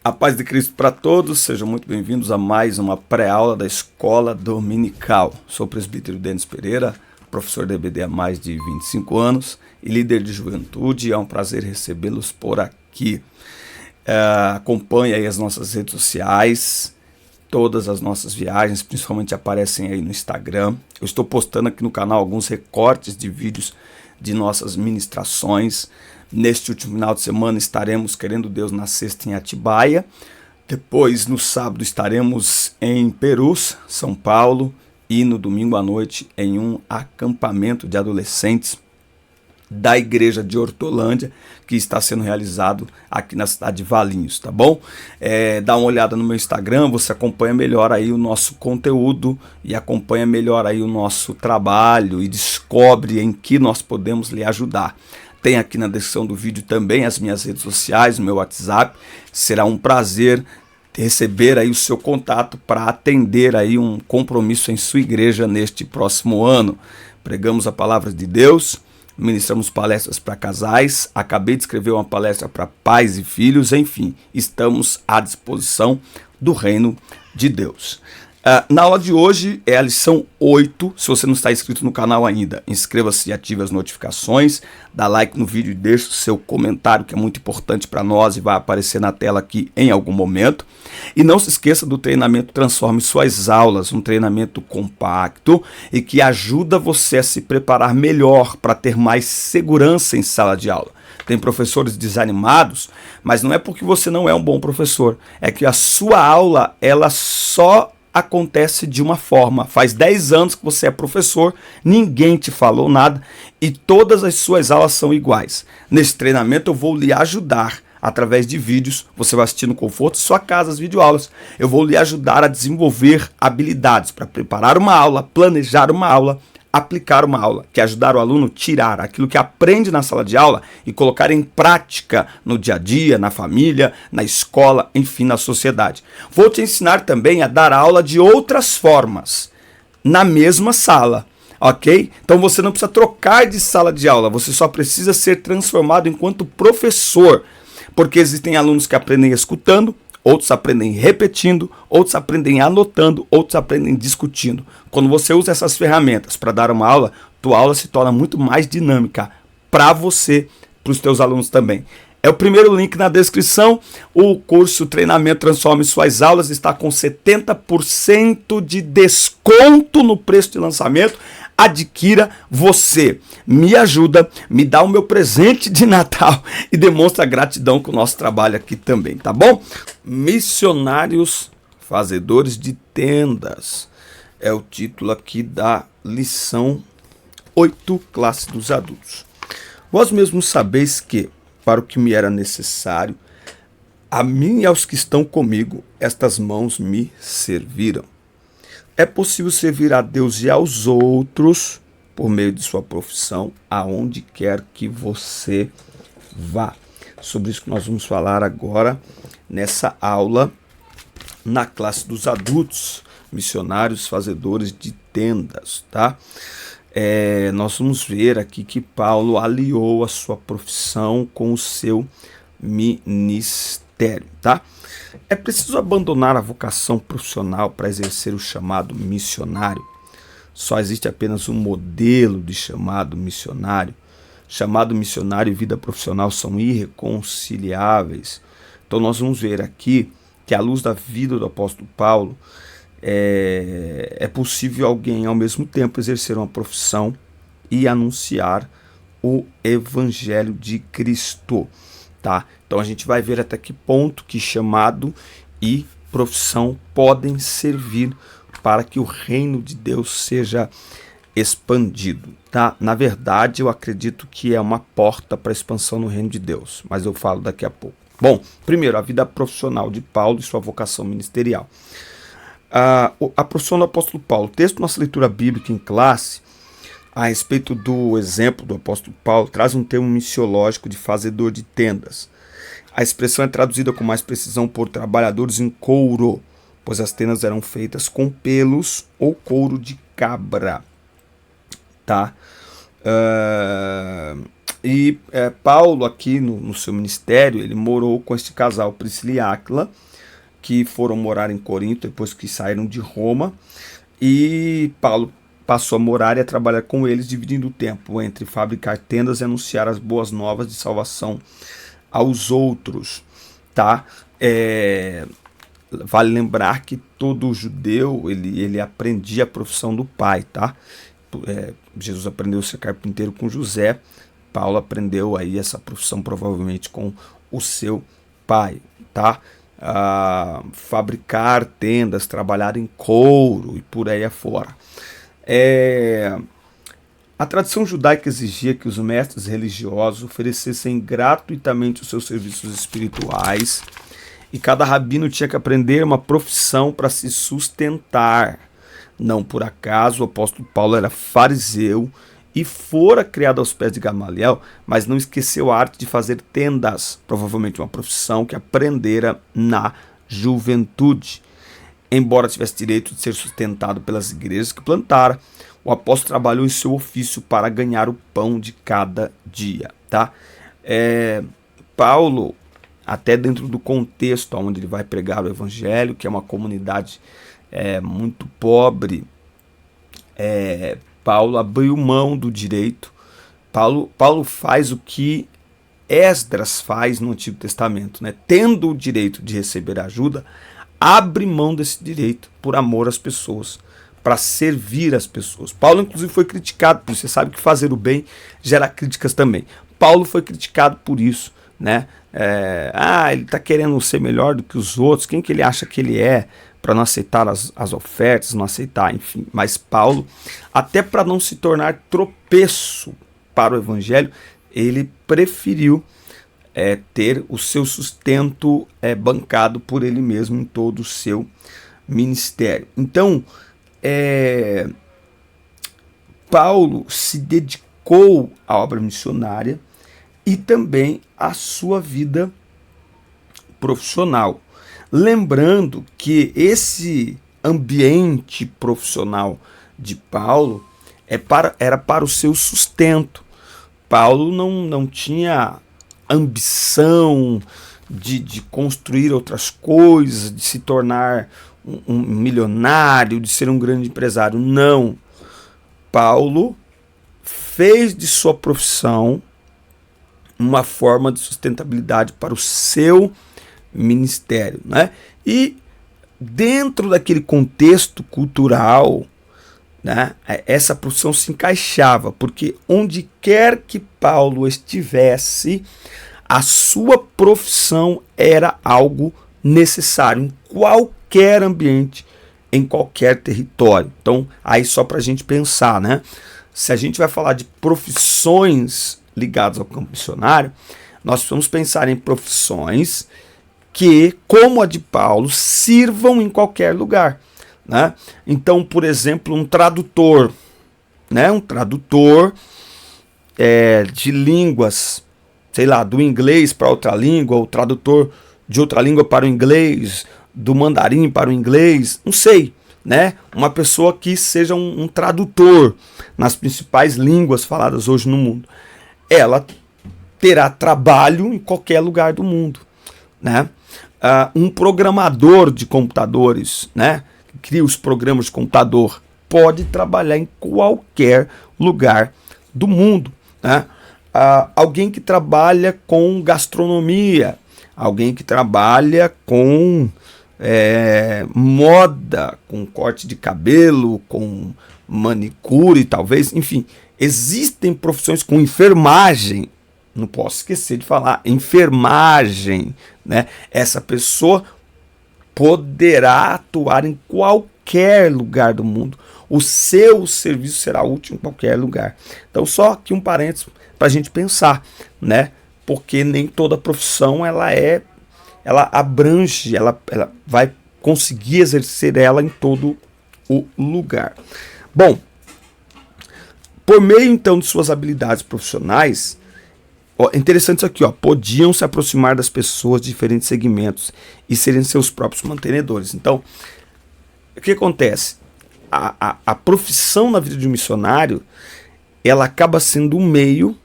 A paz de Cristo para todos, sejam muito bem-vindos a mais uma pré-aula da Escola Dominical. Sou o presbítero Denis Pereira, professor da EBD há mais de 25 anos e líder de juventude, e é um prazer recebê-los por aqui. Acompanhe aí as nossas redes sociais, todas as nossas viagens, principalmente aparecem aí no Instagram. Eu estou postando aqui no canal alguns recortes de vídeos de nossas ministrações. Neste último final de semana estaremos, querendo Deus, na sexta em Atibaia. Depois, no sábado, estaremos em Perus, São Paulo. E no domingo à noite em um acampamento de adolescentes da igreja de Hortolândia, que está sendo realizado aqui na cidade de Valinhos, tá bom? Dá uma olhada no meu Instagram, você acompanha melhor aí o nosso conteúdo e acompanha melhor aí o nosso trabalho e descobre em que nós podemos lhe ajudar. Tem aqui na descrição do vídeo também as minhas redes sociais, o meu WhatsApp. Será um prazer receber aí o seu contato para atender aí um compromisso em sua igreja neste próximo ano. Pregamos a palavra de Deus, ministramos palestras para casais, acabei de escrever uma palestra para pais e filhos, enfim, estamos à disposição do reino de Deus. Na aula de hoje é a lição 8. Se você não está inscrito no canal ainda, inscreva-se e ative as notificações, dá like no vídeo e deixe o seu comentário, que é muito importante para nós e vai aparecer na tela aqui em algum momento. E não se esqueça do treinamento Transforme Suas Aulas, um treinamento compacto e que ajuda você a se preparar melhor para ter mais segurança em sala de aula. Tem professores desanimados, mas não é porque você não é um bom professor, é que a sua aula, ela só acontece de uma forma. Faz 10 anos que você é professor, ninguém te falou nada e todas as suas aulas são iguais. Nesse treinamento eu vou lhe ajudar através de vídeos, você vai assistir no conforto de sua casa as videoaulas. Eu vou lhe ajudar a desenvolver habilidades para preparar uma aula, planejar uma aula, aplicar uma aula, que é ajudar o aluno a tirar aquilo que aprende na sala de aula e colocar em prática no dia a dia, na família, na escola, enfim, na sociedade. Vou te ensinar também a dar aula de outras formas, na mesma sala, ok? Então você não precisa trocar de sala de aula, você só precisa ser transformado enquanto professor, porque existem alunos que aprendem escutando, outros aprendem repetindo, outros aprendem anotando, outros aprendem discutindo. Quando você usa essas ferramentas para dar uma aula, tua aula se torna muito mais dinâmica para você, para os teus alunos também. É o primeiro link na descrição. O curso Treinamento Transforme Suas Aulas está com 70% de desconto no preço de lançamento. Adquira, você me ajuda, me dá o meu presente de Natal e demonstra gratidão com o nosso trabalho aqui também, tá bom? Missionários Fazedores de Tendas é o título aqui da lição 8, classe dos adultos. Vós mesmos sabeis que, para o que me era necessário, a mim e aos que estão comigo, estas mãos me serviram. É possível servir a Deus e aos outros por meio de sua profissão, aonde quer que você vá. Sobre isso que nós vamos falar agora nessa aula na classe dos adultos, missionários fazedores de tendas, tá? Nós vamos ver aqui que Paulo aliou a sua profissão com o seu ministério, tá? É preciso abandonar a vocação profissional para exercer o chamado missionário. Só existe apenas um modelo de chamado missionário. Chamado missionário e vida profissional são irreconciliáveis. Então nós vamos ver aqui que à luz da vida do apóstolo Paulo, é possível alguém ao mesmo tempo exercer uma profissão e anunciar o evangelho de Cristo. Tá? Então a gente vai ver até que ponto que chamado e profissão podem servir para que o reino de Deus seja expandido. Tá? Na verdade, eu acredito que é uma porta para a expansão no reino de Deus, mas eu falo daqui a pouco. Bom, primeiro, a vida profissional de Paulo e sua vocação ministerial. A profissão do apóstolo Paulo. O texto da nossa leitura bíblica em classe, a respeito do exemplo do apóstolo Paulo, traz um termo missiológico de fazedor de tendas. A expressão é traduzida com mais precisão por trabalhadores em couro, pois as tendas eram feitas com pelos ou couro de cabra. Tá? E Paulo aqui no seu ministério, ele morou com este casal, Priscila e Áquila, que foram morar em Corinto depois que saíram de Roma. E Paulo passou a morar e a trabalhar com eles, dividindo o tempo entre fabricar tendas e anunciar as boas novas de salvação aos outros, tá? Vale lembrar que todo judeu, ele aprendia a profissão do pai, tá? Jesus aprendeu a ser carpinteiro com José, Paulo aprendeu aí essa profissão provavelmente com o seu pai, tá? Fabricar tendas, trabalhar em couro e por aí afora. A tradição judaica exigia que os mestres religiosos oferecessem gratuitamente os seus serviços espirituais e cada rabino tinha que aprender uma profissão para se sustentar. Não por acaso o apóstolo Paulo era fariseu e fora criado aos pés de Gamaliel, mas não esqueceu a arte de fazer tendas, provavelmente uma profissão que aprendera na juventude. Embora tivesse direito de ser sustentado pelas igrejas que plantara, o apóstolo trabalhou em seu ofício para ganhar o pão de cada dia. Tá? Paulo, até dentro do contexto onde ele vai pregar o evangelho, que é uma comunidade muito pobre, Paulo abriu mão do direito. Paulo faz o que Esdras faz no Antigo Testamento, né? Tendo o direito de receber ajuda, abre mão desse direito por amor às pessoas, para servir as pessoas. Paulo, inclusive, foi criticado por isso. Você sabe que fazer o bem gera críticas também. Paulo foi criticado por isso, né? Ele está querendo ser melhor do que os outros. Quem que ele acha que ele é para não aceitar as ofertas, não aceitar, enfim. Mas Paulo, até para não se tornar tropeço para o evangelho, ele preferiu ter o seu sustento bancado por ele mesmo em todo o seu ministério. Então, Paulo se dedicou à obra missionária e também à sua vida profissional. Lembrando que esse ambiente profissional de Paulo era para o seu sustento. Paulo não tinha ambição de construir outras coisas, de se tornar um milionário, de ser um grande empresário. Não. Paulo fez de sua profissão uma forma de sustentabilidade para o seu ministério, né? E dentro daquele contexto cultural, né, essa profissão se encaixava, porque onde quer que Paulo estivesse, a sua profissão era algo necessário em qualquer ambiente, em qualquer território. Então, aí só para a gente pensar, né? Se a gente vai falar de profissões ligadas ao campo missionário, nós precisamos pensar em profissões que, como a de Paulo, sirvam em qualquer lugar, né? Então, por exemplo, um tradutor, né? Um tradutor de línguas, sei lá, do inglês para outra língua, ou tradutor de outra língua para o inglês, do mandarim para o inglês, não sei, né? Uma pessoa que seja um tradutor nas principais línguas faladas hoje no mundo, ela terá trabalho em qualquer lugar do mundo, né? Um programador de computadores, né, que cria os programas de computador, pode trabalhar em qualquer lugar do mundo, né? Alguém que trabalha com gastronomia, alguém que trabalha com moda, com corte de cabelo, com manicure, talvez, enfim, existem profissões com enfermagem. Não posso esquecer de falar enfermagem, né? Essa pessoa poderá atuar em qualquer lugar do mundo. O seu serviço será útil em qualquer lugar. Então, só aqui um parênteses para a gente pensar, né? Porque nem toda profissão ela abrange, ela vai conseguir exercer ela em todo o lugar. Bom, por meio então de suas habilidades profissionais, é interessante isso aqui, podiam se aproximar das pessoas de diferentes segmentos e serem seus próprios mantenedores. Então, o que acontece? A profissão na vida de um missionário, ela acaba sendo um meio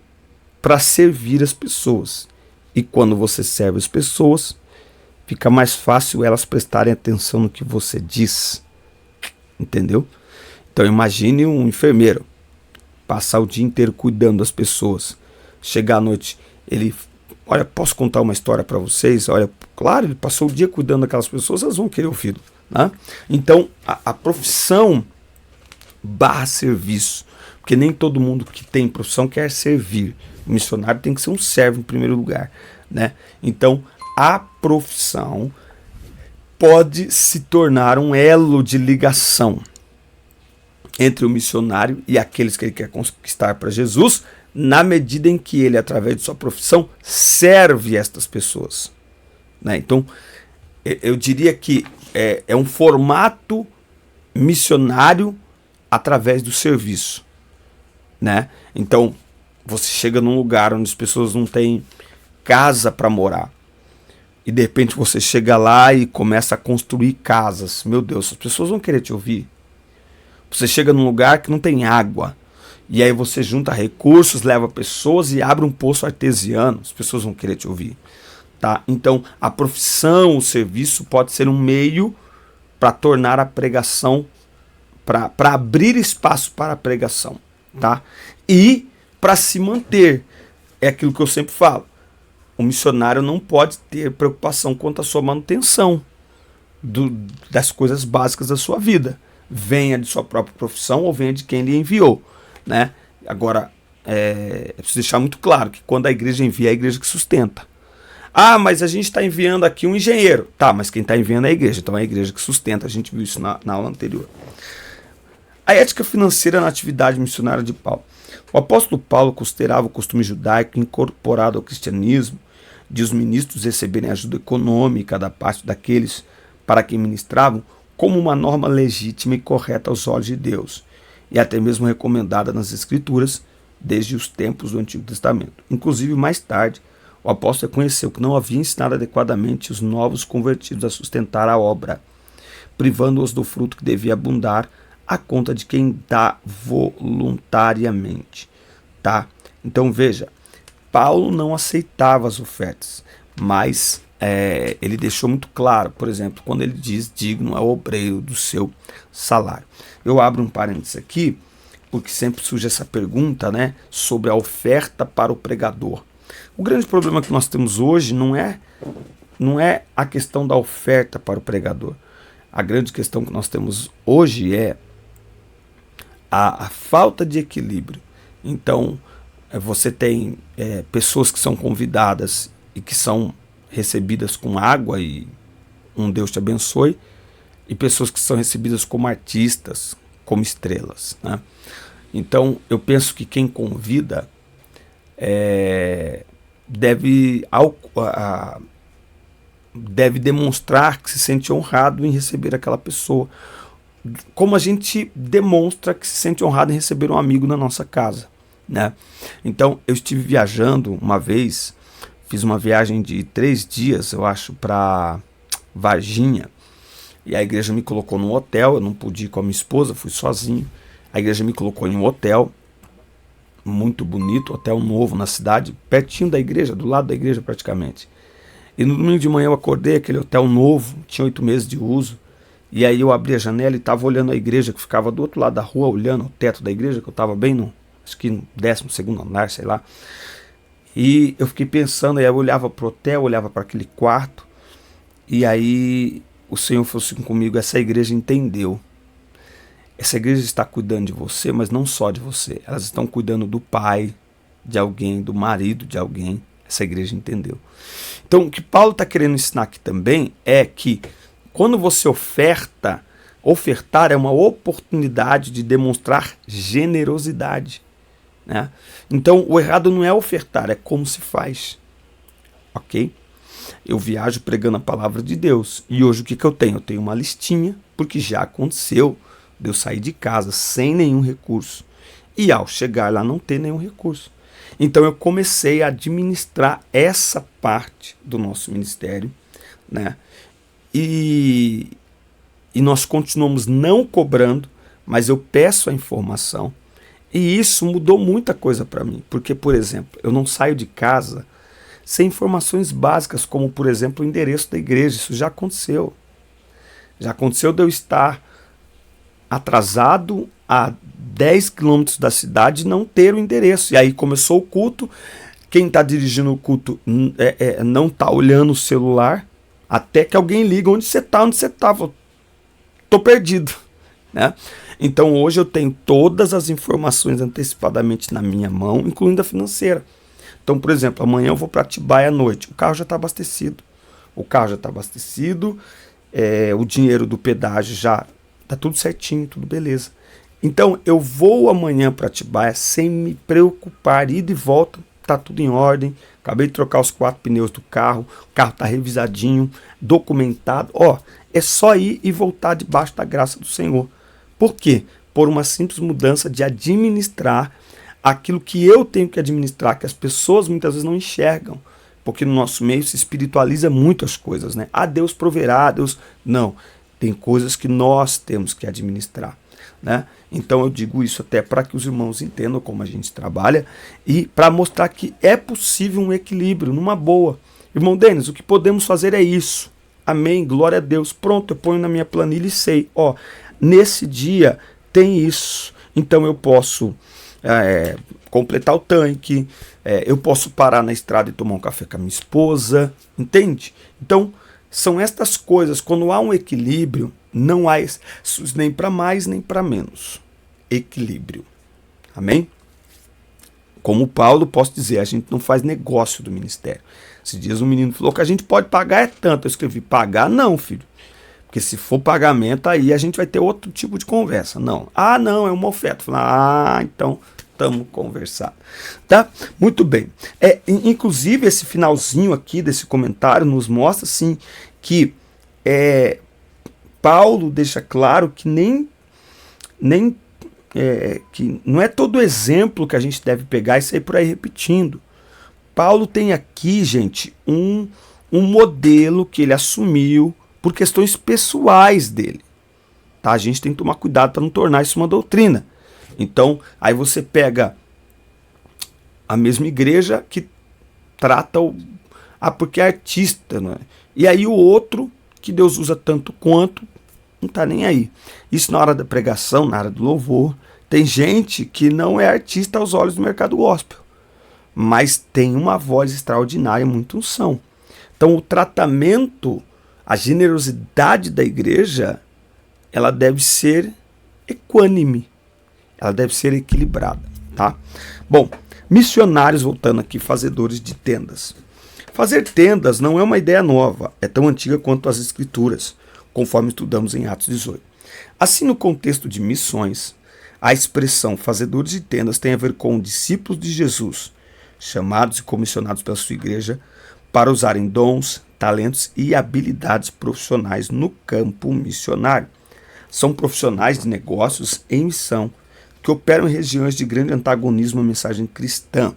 para servir as pessoas. E quando você serve as pessoas, fica mais fácil elas prestarem atenção no que você diz. Entendeu? Então imagine um enfermeiro passar o dia inteiro cuidando das pessoas. Chegar à noite, ele... Olha, posso contar uma história para vocês? Olha, claro, ele passou o dia cuidando daquelas pessoas, elas vão querer ouvi-lo. Né? Então, a profissão barra serviço. Porque nem todo mundo que tem profissão quer servir. O missionário tem que ser um servo em primeiro lugar. Né? Então, a profissão pode se tornar um elo de ligação entre o missionário e aqueles que ele quer conquistar para Jesus, na medida em que ele, através de sua profissão, serve estas pessoas. Né? Então, eu diria que é um formato missionário através do serviço. Né? Então, você chega num lugar onde as pessoas não têm casa para morar. E de repente você chega lá e começa a construir casas. Meu Deus, as pessoas vão querer te ouvir. Você chega num lugar que não tem água. E aí você junta recursos, leva pessoas e abre um poço artesiano. As pessoas vão querer te ouvir. Tá? Então, a profissão, o serviço pode ser um meio para tornar a pregação, para abrir espaço para a pregação. Tá? E para se manter. É aquilo que eu sempre falo. O missionário não pode ter preocupação quanto à sua manutenção das coisas básicas da sua vida. Venha de sua própria profissão ou venha de quem lhe enviou. Né? Agora, é preciso deixar muito claro que quando a igreja envia, é a igreja que sustenta. Ah, mas a gente está enviando aqui um engenheiro. Tá, mas quem está enviando é a igreja. Então é a igreja que sustenta. A gente viu isso na aula anterior. A ética financeira na atividade missionária de Paulo. O apóstolo Paulo considerava o costume judaico incorporado ao cristianismo de os ministros receberem ajuda econômica da parte daqueles para quem ministravam como uma norma legítima e correta aos olhos de Deus, e até mesmo recomendada nas Escrituras desde os tempos do Antigo Testamento. Inclusive, mais tarde, o apóstolo reconheceu que não havia ensinado adequadamente os novos convertidos a sustentar a obra, privando-os do fruto que devia abundar à conta de quem dá voluntariamente. Tá? Então veja, Paulo não aceitava as ofertas, mas ele deixou muito claro, por exemplo, quando ele diz digno é o obreiro do seu salário. Eu abro um parênteses aqui, porque sempre surge essa pergunta, né, sobre a oferta para o pregador. O grande problema que nós temos hoje não é a questão da oferta para o pregador. A grande questão que nós temos hoje é a falta de equilíbrio. Então, você tem pessoas que são convidadas e que são recebidas com água e um Deus te abençoe, e pessoas que são recebidas como artistas, como estrelas. Né? Então, eu penso que quem convida deve demonstrar que se sente honrado em receber aquela pessoa, como a gente demonstra que se sente honrado em receber um amigo na nossa casa. Né? Então, eu estive viajando uma vez, fiz uma viagem de 3 dias, eu acho, para Varginha, e a igreja me colocou num hotel. Eu não pude ir com a minha esposa, fui sozinho. A igreja me colocou em um hotel muito bonito, hotel novo na cidade, pertinho da igreja, do lado da igreja praticamente. E no domingo de manhã eu acordei, aquele hotel novo, tinha 8 meses de uso, e aí eu abri a janela e estava olhando a igreja que ficava do outro lado da rua, olhando o teto da igreja, que eu estava bem no, acho que no 12º andar, sei lá. E eu fiquei pensando, aí eu olhava para o hotel, olhava para aquele quarto, e aí o Senhor falou assim comigo: essa igreja entendeu. Essa igreja está cuidando de você, mas não só de você. Elas estão cuidando do pai de alguém, do marido de alguém. Essa igreja entendeu. Então, o que Paulo está querendo ensinar aqui também é que quando você ofertar é uma oportunidade de demonstrar generosidade. Né? Então, o errado não é ofertar, é como se faz. Ok? Eu viajo pregando a palavra de Deus. E hoje o que eu tenho? Eu tenho uma listinha, porque já aconteceu de eu sair de casa sem nenhum recurso. E ao chegar lá não ter nenhum recurso. Então eu comecei a administrar essa parte do nosso ministério. Né? E nós continuamos não cobrando, mas eu peço a informação. E isso mudou muita coisa para mim, porque, por exemplo, eu não saio de casa sem informações básicas, como, por exemplo, o endereço da igreja. Isso já aconteceu. Já aconteceu de eu estar atrasado a 10 quilômetros da cidade e não ter o endereço. E aí começou o culto, quem está dirigindo o culto não está olhando o celular, até que alguém liga: onde você está, onde você estava? Estou perdido. Né? Então hoje eu tenho todas as informações antecipadamente na minha mão, incluindo a financeira. Então, por exemplo, amanhã eu vou para Atibaia à noite, o carro já está abastecido. O dinheiro do pedágio já está tudo certinho, tudo beleza. Então eu vou amanhã para Atibaia sem me preocupar, ida e volta, está tudo em ordem. Acabei de trocar os 4 pneus do carro, o carro está revisadinho, documentado. É só ir e voltar debaixo da graça do Senhor. Por quê? Por uma simples mudança de administrar aquilo que eu tenho que administrar, que as pessoas muitas vezes não enxergam. Porque no nosso meio se espiritualiza muito as coisas, né? Deus proverá, Deus... Não, tem coisas que nós temos que administrar, né? Então eu digo isso até para que os irmãos entendam como a gente trabalha e para mostrar que é possível um equilíbrio, numa boa. Irmão Denis, o que podemos fazer é isso. Amém, glória a Deus. Pronto, eu ponho na minha planilha e sei, nesse dia tem isso, então eu posso completar o tanque, eu posso parar na estrada e tomar um café com a minha esposa, entende? Então, são estas coisas, quando há um equilíbrio, não há nem para mais nem para menos. Equilíbrio. Amém? Como Paulo, posso dizer, a gente não faz negócio do ministério. Esses dias um menino falou que a gente pode pagar é tanto. Eu escrevi: pagar não, filho. Porque se for pagamento, aí a gente vai ter outro tipo de conversa. Não. Não, é uma oferta. Falei: então estamos conversando. Tá? Muito bem. Inclusive, esse finalzinho aqui desse comentário nos mostra, assim, que Paulo deixa claro que que não é todo exemplo que a gente deve pegar e sair por aí repetindo. Paulo tem aqui, gente, um modelo que ele assumiu por questões pessoais dele. Tá? A gente tem que tomar cuidado para não tornar isso uma doutrina. Então, aí você pega a mesma igreja que trata porque é artista, não é? E aí o outro, que Deus usa tanto quanto, não está nem aí. Isso na hora da pregação, na hora do louvor. Tem gente que não é artista aos olhos do mercado gospel, mas tem uma voz extraordinária, muita unção. Então o tratamento, a generosidade da igreja, ela deve ser equânime, ela deve ser equilibrada, tá? Bom, missionários, voltando aqui, fazedores de tendas. Fazer tendas não é uma ideia nova, é tão antiga quanto as escrituras, conforme estudamos em Atos 18. Assim, no contexto de missões, a expressão fazedores de tendas tem a ver com discípulos de Jesus, chamados e comissionados pela sua igreja para usarem dons, talentos e habilidades profissionais no campo missionário. São profissionais de negócios em missão que operam em regiões de grande antagonismo à mensagem cristã.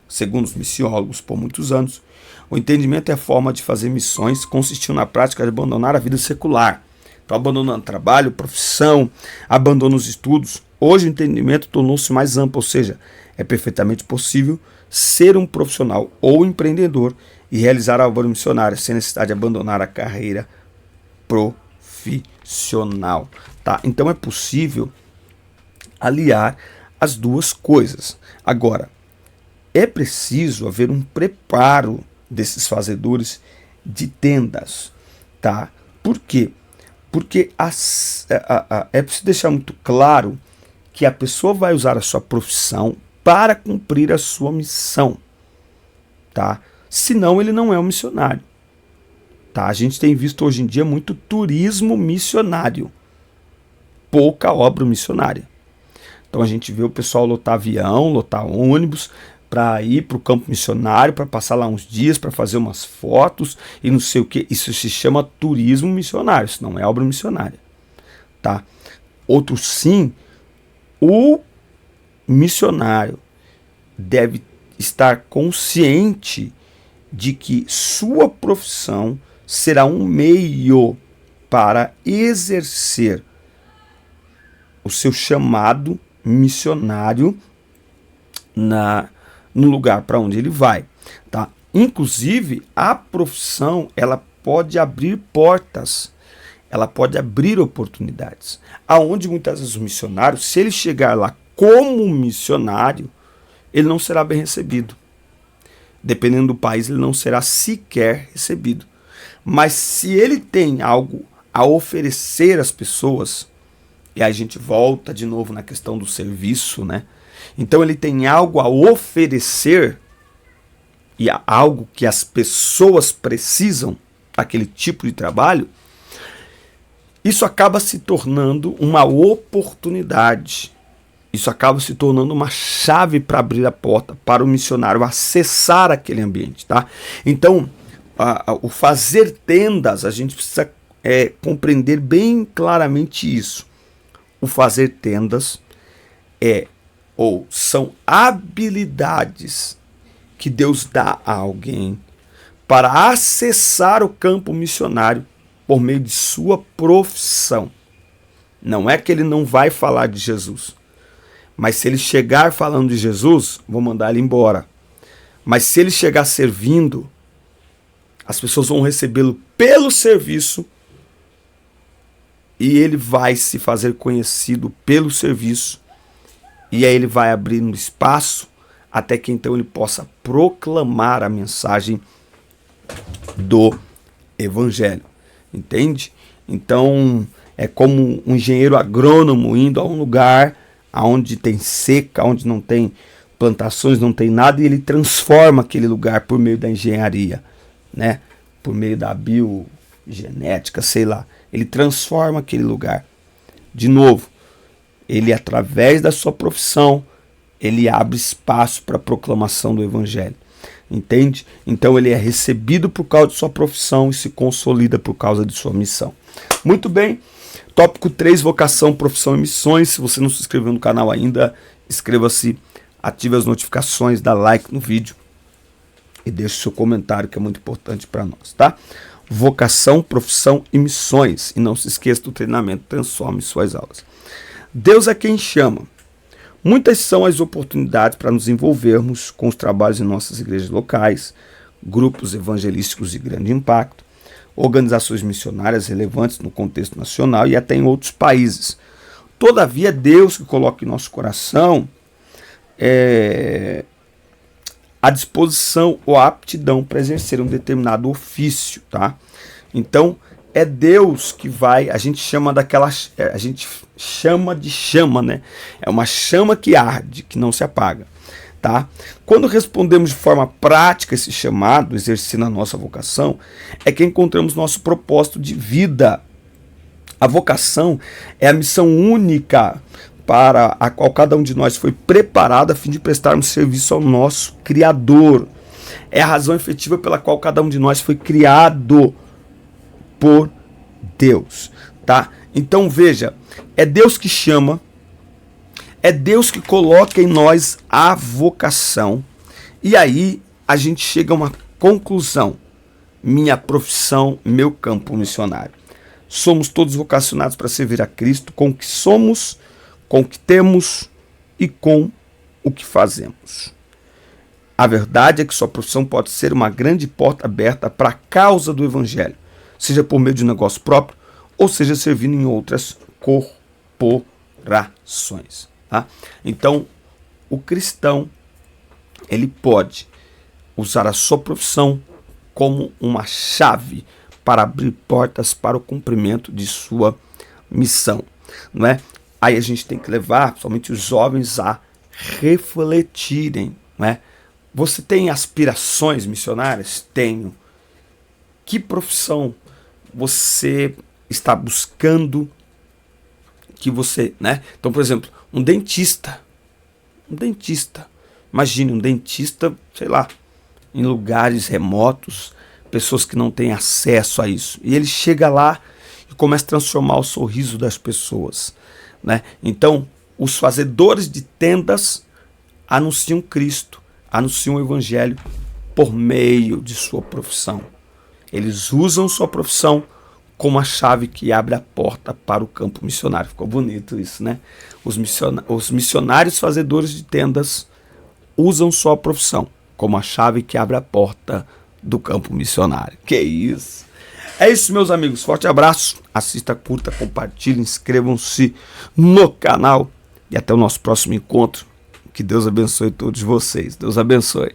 Segundo os missiólogos, por muitos anos, o entendimento e a forma de fazer missões consistiu na prática de abandonar a vida secular. Então, abandonando trabalho, profissão, abandono os estudos. Hoje o entendimento tornou-se mais amplo, ou seja, é perfeitamente possível ser um profissional ou empreendedor e realizar a obra missionária sem necessidade de abandonar a carreira profissional. Tá? Então é possível aliar as duas coisas. Agora, é preciso haver um preparo desses fazedores de tendas. Tá? Por quê? Porque é preciso deixar muito claro que a pessoa vai usar a sua profissão para cumprir a sua missão, tá? Senão ele não é um missionário, tá? A gente tem visto hoje em dia muito turismo missionário, pouca obra missionária. Então a gente vê o pessoal lotar avião, lotar ônibus para ir para o campo missionário, para passar lá uns dias, para fazer umas fotos e não sei o que. Isso se chama turismo missionário, isso não é obra missionária, tá? Outro sim, o missionário deve estar consciente de que sua profissão será um meio para exercer o seu chamado missionário no lugar para onde ele vai, tá? Inclusive, a profissão, ela pode abrir portas, ela pode abrir oportunidades, aonde muitas vezes o missionário, se ele chegar lá como missionário, ele não será bem recebido. Dependendo do país, ele não será sequer recebido. Mas se ele tem algo a oferecer às pessoas, e aí a gente volta de novo na questão do serviço, né? Então ele tem algo a oferecer, e algo que as pessoas precisam, aquele tipo de trabalho, isso acaba se tornando uma oportunidade. Isso acaba se tornando uma chave para abrir a porta para o missionário acessar aquele ambiente, tá? Então, o fazer tendas, a gente precisa compreender bem claramente isso. O fazer tendas são habilidades que Deus dá a alguém para acessar o campo missionário por meio de sua profissão. Não é que ele não vai falar de Jesus, mas se ele chegar falando de Jesus, vou mandar ele embora. Mas se ele chegar servindo, as pessoas vão recebê-lo pelo serviço e ele vai se fazer conhecido pelo serviço, e aí ele vai abrindo espaço até que então ele possa proclamar a mensagem do Evangelho. Entende? Então é como um engenheiro agrônomo indo a um lugar onde tem seca, onde não tem plantações, não tem nada, e ele transforma aquele lugar por meio da engenharia, né? Por meio da biogenética, sei lá. Ele transforma aquele lugar. De novo, ele, através da sua profissão, ele abre espaço para a proclamação do Evangelho. Entende? Então ele é recebido por causa de sua profissão e se consolida por causa de sua missão. Muito bem. Tópico 3, vocação, profissão e missões. Se você não se inscreveu no canal ainda, inscreva-se, ative as notificações, dá like no vídeo e deixe seu comentário, que é muito importante para nós, tá? Vocação, profissão e missões. E não se esqueça do treinamento Transforme Suas Aulas. Deus é quem chama. Muitas são as oportunidades para nos envolvermos com os trabalhos em nossas igrejas locais, grupos evangelísticos de grande impacto, organizações missionárias relevantes no contexto nacional e até em outros países. Todavia, é Deus que coloca em nosso coração a disposição ou a aptidão para exercer um determinado ofício, tá? Então, é Deus que vai, a gente chama de chama, né? É uma chama que arde, que não se apaga, tá? Quando respondemos de forma prática esse chamado, exercendo a nossa vocação, é que encontramos nosso propósito de vida. A vocação é a missão única para a qual cada um de nós foi preparado a fim de prestarmos serviço ao nosso Criador. É a razão efetiva pela qual cada um de nós foi criado por Deus, tá? Então veja, é Deus que chama, é Deus que coloca em nós a vocação, e aí a gente chega a uma conclusão: minha profissão, meu campo missionário. Somos todos vocacionados para servir a Cristo com o que somos, com o que temos e com o que fazemos. A verdade é que sua profissão pode ser uma grande porta aberta para a causa do Evangelho, seja por meio de um negócio próprio, ou seja servindo em outras corporações. Tá? Então, o cristão, ele pode usar a sua profissão como uma chave para abrir portas para o cumprimento de sua missão. Não é? Aí a gente tem que levar, somente os jovens, a refletirem. Não é? Você tem aspirações missionárias? Tenho. Que profissão você está buscando que você, né? Então, por exemplo, um dentista. Imagine um dentista, sei lá, em lugares remotos, pessoas que não têm acesso a isso. E ele chega lá e começa a transformar o sorriso das pessoas, né? Então, os fazedores de tendas anunciam Cristo, anunciam o Evangelho por meio de sua profissão. Eles usam sua profissão como a chave que abre a porta para o campo missionário. Ficou bonito isso, né? Os missionários fazedores de tendas usam sua profissão como a chave que abre a porta do campo missionário. Que isso! É isso, meus amigos. Forte abraço. Assista, curta, compartilhe, inscrevam-se no canal. E até o nosso próximo encontro. Que Deus abençoe todos vocês. Deus abençoe.